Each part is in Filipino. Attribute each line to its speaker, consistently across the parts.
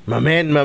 Speaker 1: Mamen,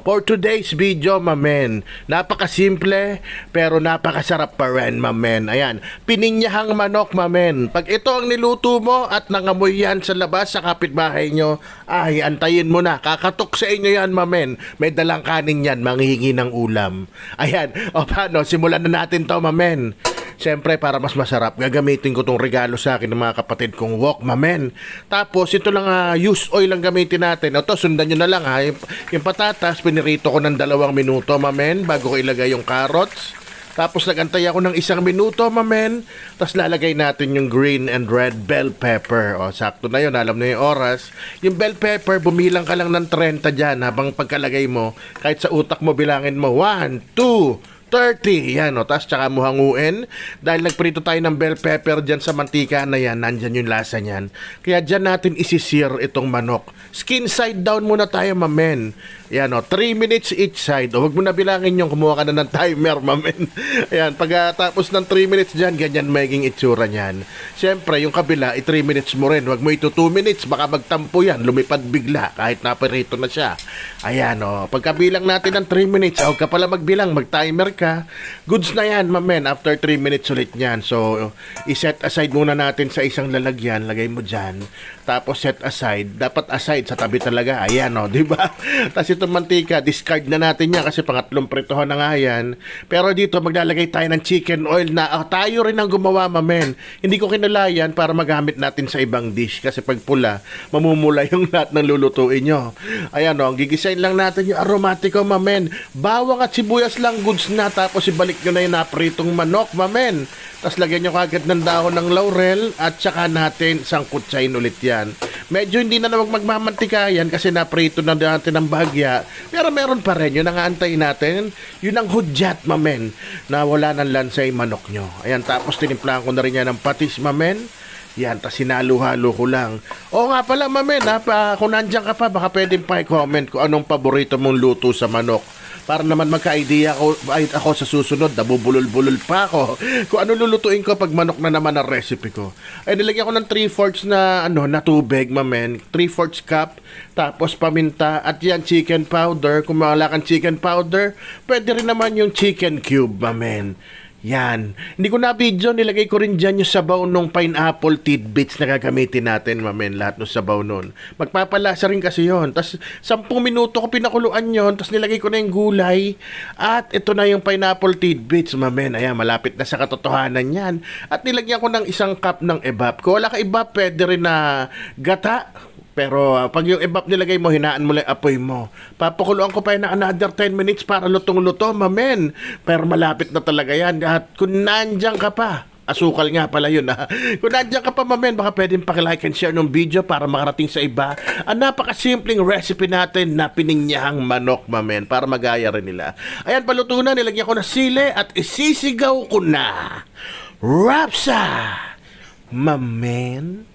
Speaker 1: for today's video, mamen, napakasimple, pero napakasarap pa rin, mamen. Ayan, pininyahang manok, mamen. Pag ito ang niluto mo at nangamoy yan sa labas sa kapitbahay nyo, ay, antayin mo na, kakatok sa inyo yan, mamen. May dalang kanin yan, manghihingi ng ulam. Ayan, paano, simulan na natin to, mamen. Siyempre, para mas masarap, gagamitin ko tong regalo sa akin ng mga kapatid kong wok, mamen. Tapos, ito lang, used oil lang gamitin natin. Ito, sundan nyo na lang, ha. Yung patatas, pinirito ko ng 2 minuto, mamen, bago ko ilagay yung carrots. Tapos, nagantay ako ng 1 minuto, mamen. Tapos, lalagay natin yung green and red bell pepper. O, sakto na yun, alam na yung oras. Yung bell pepper, bumilang ka lang ng 30 dyan, habang pagkalagay mo, kahit sa utak mo, bilangin mo, 1, 2, 30, yan o, tapos tsaka mo hanguin. Dahil nagprito tayo ng bell pepper dyan sa mantika na yan, nandyan yung lasa niyan. Kaya dyan natin isisir itong manok. Skin side down muna tayo, mamen. Yan o, 3 minutes each side. O, huwag mo na bilangin yung kumuha ka na ng timer, mamen. Ayan, pagkatapos ng 3 minutes dyan, ganyan magiging itsura niyan. Siyempre, yung kabila, 3 minutes mo rin. Huwag mo ito 2 minutes, baka magtampo yan, lumipad bigla, kahit naparito na siya. Ayan o, pagkabilang natin ng 3 minutes, huwag ka pala magbilang, mag-timer ka. Goods na yan, mamen, after 3 minutes ulit yan. So, iset aside muna natin sa isang lalagyan, lagay mo dyan. Tapos set aside, dapat aside sa tabi talaga. Ayan o, di ba? Tapos itong mantika, discard na natin yan kasi pangatlong pritohan na nga yan. Pero dito, maglalagay tayo ng chicken oil na tayo rin ang gumawa, mamen. Hindi ko kinalayan para magamit natin sa ibang dish kasi pag pula, mamumula yung lahat ng lulutuin nyo. Ayan o, gigisayin lang natin yung aromatiko, mamen. Bawang at sibuyas lang, goods na. Tapos ibalik nyo na yung napritong manok, mamen. Tapos lagyan nyo kagad ng dahon ng laurel at saka natin sangkutsain ulit yan. Medyo hindi na naman magmamantika yan kasi naprito na natin ng bahagya. Pero meron pa rin, yun ang aantayin natin. Yun ang hudyat, mamen, na wala ng lansay manok nyo. Ayan, tapos tinimplahan ko na rin yan ng patis, mamen. Yan, tas sinalo-halo ko lang. Oo nga pala, mamen, kung nandiyan ka pa, baka pwedeng pa i-comment kung anong paborito mong luto sa manok. Para naman magka-idea ako sa susunod, nabubulol-bulol pa ako. Kung ano lulutuin ko pag manok na naman ang recipe ko. Ay, nilagyan ko ng 3/4 na tubig, mamen. 3/4 cup, tapos paminta, at yan, chicken powder. Kung wala kang chicken powder, pwede rin naman yung chicken cube, mamen. Yan. Hindi ko na video, nilagay ko rin dyan yung sabaw nung pineapple tidbits na gagamitin natin, mamen, lahat ng sabaw nun. Magpapalasa rin kasi yon. Tapos 10 minuto ko pinakuluan yon, tapos nilagay ko na yung gulay, at ito na yung pineapple tidbits, mamen. Ayan, malapit na sa katotohanan yan. At nilagyan ko ng 1 cup ng ebap. Kung wala ka ebap, pwede rin na gata. Pero pag yung ebap nilagay mo, hinaan mo lang apoy mo. Papakuluan ko pa yun na another 10 minutes para lutong-luto, mamen. Pero malapit na talaga yan. At kung nandiyan ka pa, asukal nga pala yun, ha. Kung nandiyan ka pa, mamen, baka pwedeng pakilike and share ng video para makarating sa iba. Ang napakasimpleng recipe natin na pininyahang manok, mamen, para magaya rin nila. Ayan, paluto na, nilagyan ko na sili at isisigaw ko na. Rapsa! Mamen.